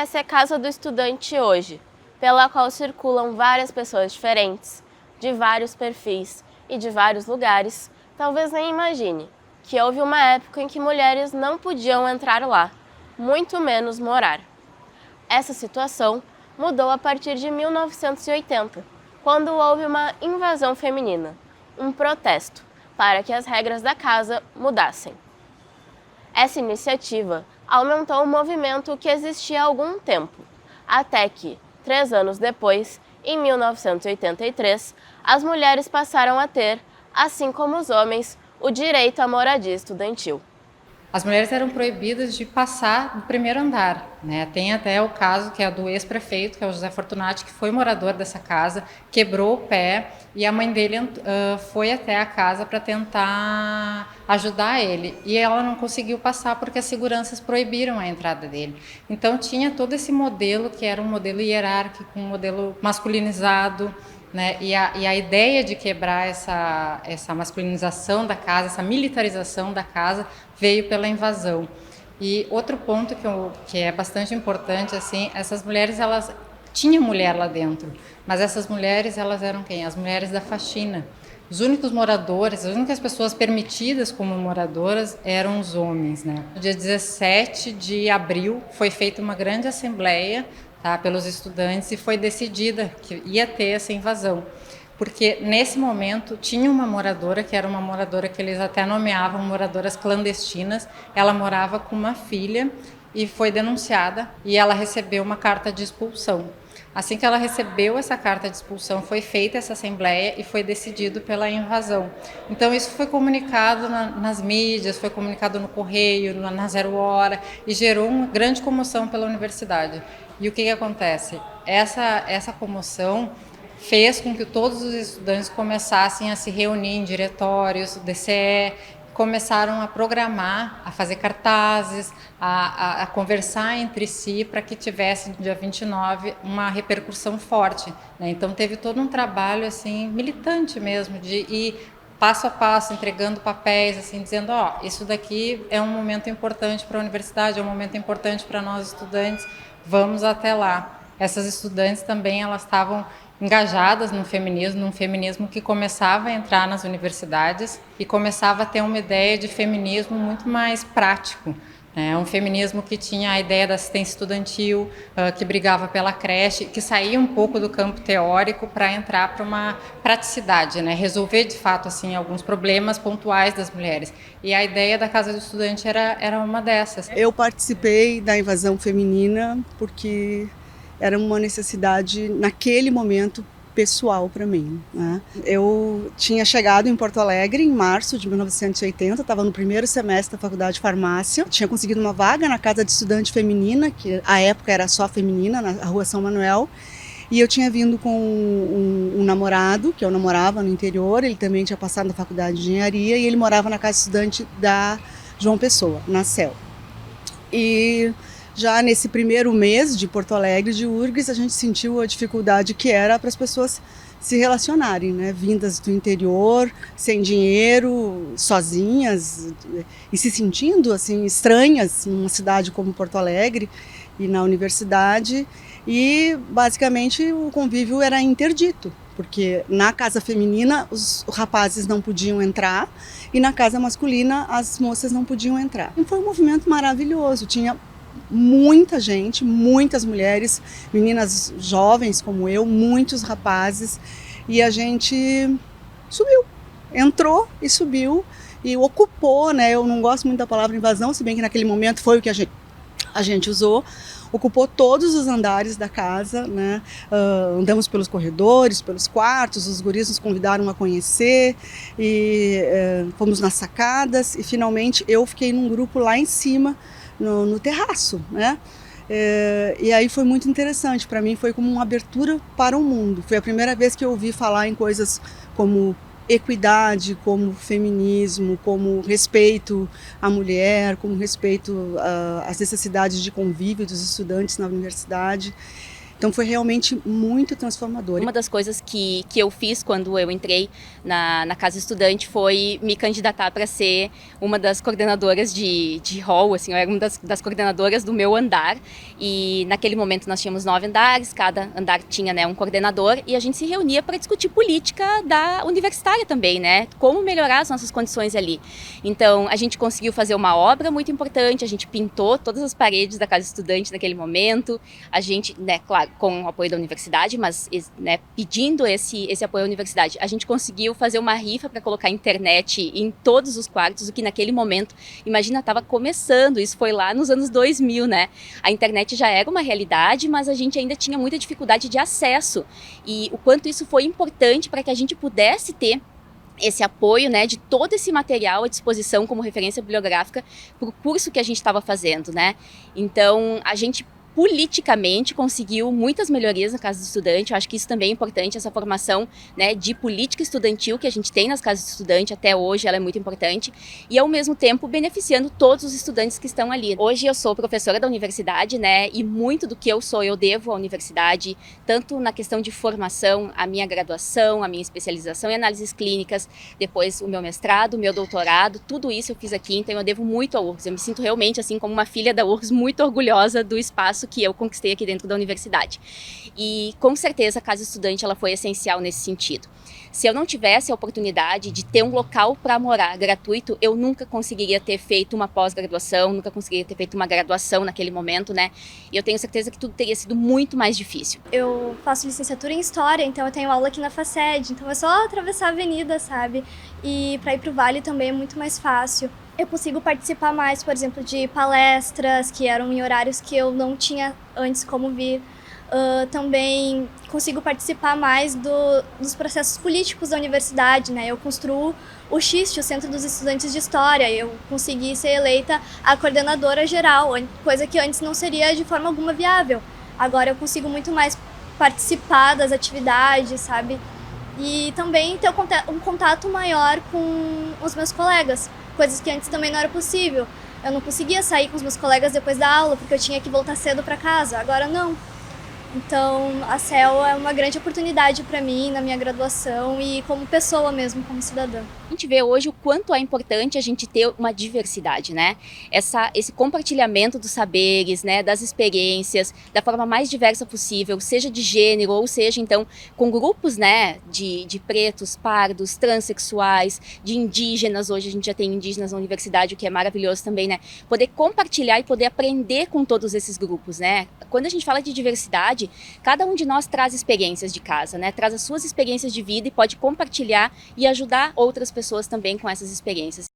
conhece a Casa do Estudante hoje, pela qual circulam várias pessoas diferentes, de vários perfis e de vários lugares, talvez nem imagine que houve uma época em que mulheres não podiam entrar lá, muito menos morar. Essa situação mudou a partir de 1980, quando houve uma invasão feminina, um protesto para que as regras da casa mudassem. Essa iniciativa aumentou um movimento que existia há algum tempo, até que, 3 anos depois, em 1983, as mulheres passaram a ter, assim como os homens, o direito à moradia estudantil. As mulheres eram proibidas de passar do primeiro andar, né? Tem até o caso que é do ex-prefeito, que é o José Fortunati, que foi morador dessa casa, quebrou o pé e a mãe dele foi até a casa para tentar ajudar ele. E ela não conseguiu passar porque as seguranças proibiram a entrada dele. Então tinha todo esse modelo que era um modelo hierárquico, um modelo masculinizado, né? E a ideia de quebrar essa masculinização da casa, essa militarização da casa, veio pela invasão. E outro ponto que é bastante importante, assim, essas mulheres, elas tinha mulher lá dentro, mas essas mulheres, elas eram quem? As mulheres da faxina. Os únicos moradores, as únicas pessoas permitidas como moradoras eram os homens, né? No dia 17 de abril foi feita uma grande assembleia, tá, pelos estudantes, e foi decidida que ia ter essa invasão. Porque nesse momento tinha uma moradora, que era uma moradora que eles até nomeavam moradoras clandestinas, ela morava com uma filha e foi denunciada e ela recebeu uma carta de expulsão. Assim que ela recebeu essa carta de expulsão, foi feita essa assembleia e foi decidido pela invasão. Então isso foi comunicado nas mídias, foi comunicado no correio, na Zero Hora, e gerou uma grande comoção pela universidade. E o que acontece? Essa comoção fez com que todos os estudantes começassem a se reunir em diretórios, DCE, começaram a programar, a fazer cartazes, a conversar entre si para que tivesse, no dia 29, uma repercussão forte, né? Então teve todo um trabalho assim militante mesmo, de ir passo a passo, entregando papéis, assim, dizendo, isso daqui é um momento importante para a universidade, é um momento importante para nós estudantes, vamos até lá. Essas estudantes também, elas estavam engajadas no feminismo, num feminismo que começava a entrar nas universidades e começava a ter uma ideia de feminismo muito mais prático, né? Um feminismo que tinha a ideia da assistência estudantil, que brigava pela creche, que saía um pouco do campo teórico para entrar para uma praticidade, né? Resolver de fato assim alguns problemas pontuais das mulheres. E a ideia da Casa do Estudante era uma dessas. Eu participei da invasão feminina porque era uma necessidade, naquele momento, pessoal para mim, né? Eu tinha chegado em Porto Alegre em março de 1980, estava no primeiro semestre da faculdade de farmácia, tinha conseguido uma vaga na Casa de Estudante Feminina, que à época era só feminina, na Rua São Manuel, e eu tinha vindo com um namorado, que eu namorava no interior, ele também tinha passado na faculdade de engenharia, e ele morava na Casa de Estudante da João Pessoa, na CEL. E já nesse primeiro mês de Porto Alegre, de URGS, a gente sentiu a dificuldade que era para as pessoas se relacionarem, né? Vindas do interior, sem dinheiro, sozinhas e se sentindo assim estranhas numa cidade como Porto Alegre e na universidade. E basicamente o convívio era interdito, porque na casa feminina os rapazes não podiam entrar e na casa masculina as moças não podiam entrar. E foi um movimento maravilhoso, tinha muita gente, muitas mulheres, meninas jovens como eu, muitos rapazes, e a gente subiu, entrou e subiu e ocupou, né? Eu não gosto muito da palavra invasão, se bem que naquele momento foi o que a gente usou, ocupou todos os andares da casa, né? Andamos pelos corredores, pelos quartos, os guris nos convidaram a conhecer e fomos nas sacadas e finalmente eu fiquei num grupo lá em cima, no terraço, né? E aí foi muito interessante, para mim foi como uma abertura para o mundo. Foi a primeira vez que eu ouvi falar em coisas como equidade, como feminismo, como respeito à mulher, como respeito às necessidades de convívio dos estudantes na universidade. Então foi realmente muito transformador. Uma das coisas que eu fiz quando eu entrei na Casa Estudante foi me candidatar para ser uma das coordenadoras de hall, assim, eu era uma das coordenadoras do meu andar, e naquele momento nós tínhamos 9 andares, cada andar tinha, né, um coordenador, e a gente se reunia para discutir política da universitária também, né, como melhorar as nossas condições ali. Então a gente conseguiu fazer uma obra muito importante, a gente pintou todas as paredes da Casa Estudante naquele momento, a gente, né, claro, com o apoio da universidade, mas, né, pedindo esse apoio à universidade. A gente conseguiu fazer uma rifa para colocar internet em todos os quartos, o que naquele momento, imagina, estava começando, isso foi lá nos anos 2000, né? A internet já era uma realidade, mas a gente ainda tinha muita dificuldade de acesso. E o quanto isso foi importante para que a gente pudesse ter esse apoio, né, de todo esse material à disposição como referência bibliográfica para o curso que a gente estava fazendo, né? Então, a gente politicamente conseguiu muitas melhorias na Casa do Estudante. Eu acho que isso também é importante, essa formação, né, de política estudantil que a gente tem nas Casas do Estudante até hoje, ela é muito importante, e ao mesmo tempo beneficiando todos os estudantes que estão ali. Hoje eu sou professora da universidade, né, e muito do que eu sou eu devo à universidade, tanto na questão de formação, a minha graduação, a minha especialização em análises clínicas, depois o meu mestrado, o meu doutorado, tudo isso eu fiz aqui, então eu devo muito à URGS. Eu me sinto realmente, assim, como uma filha da URGS, muito orgulhosa do espaço que eu conquistei aqui dentro da universidade. E com certeza a Casa Estudante ela foi essencial nesse sentido. Se eu não tivesse a oportunidade de ter um local para morar gratuito, eu nunca conseguiria ter feito uma pós-graduação, nunca conseguiria ter feito uma graduação naquele momento, né? E eu tenho certeza que tudo teria sido muito mais difícil. Eu faço licenciatura em História, então eu tenho aula aqui na FACED, então é só atravessar a avenida, sabe? E para ir para o Vale também é muito mais fácil. Eu consigo participar mais, por exemplo, de palestras que eram em horários que eu não tinha antes como vir. Também consigo participar mais dos processos políticos da universidade, né? Eu construo o XIST, o Centro dos Estudantes de História. Eu consegui ser eleita a coordenadora geral, coisa que antes não seria de forma alguma viável. Agora eu consigo muito mais participar das atividades, sabe? E também ter um contato maior com os meus colegas, coisas que antes também não era possível. Eu não conseguia sair com os meus colegas depois da aula, porque eu tinha que voltar cedo para casa, agora não. Então, a CEL é uma grande oportunidade para mim na minha graduação e como pessoa mesmo, como cidadã. A gente vê hoje o quanto é importante a gente ter uma diversidade, né? Esse compartilhamento dos saberes, né, das experiências, da forma mais diversa possível, seja de gênero ou seja, então, com grupos, né, de pretos, pardos, transexuais, de indígenas. Hoje a gente já tem indígenas na universidade, o que é maravilhoso também, né? Poder compartilhar e poder aprender com todos esses grupos, né? Quando a gente fala de diversidade, cada um de nós traz experiências de casa, né? Traz as suas experiências de vida e pode compartilhar e ajudar outras pessoas também com essas experiências.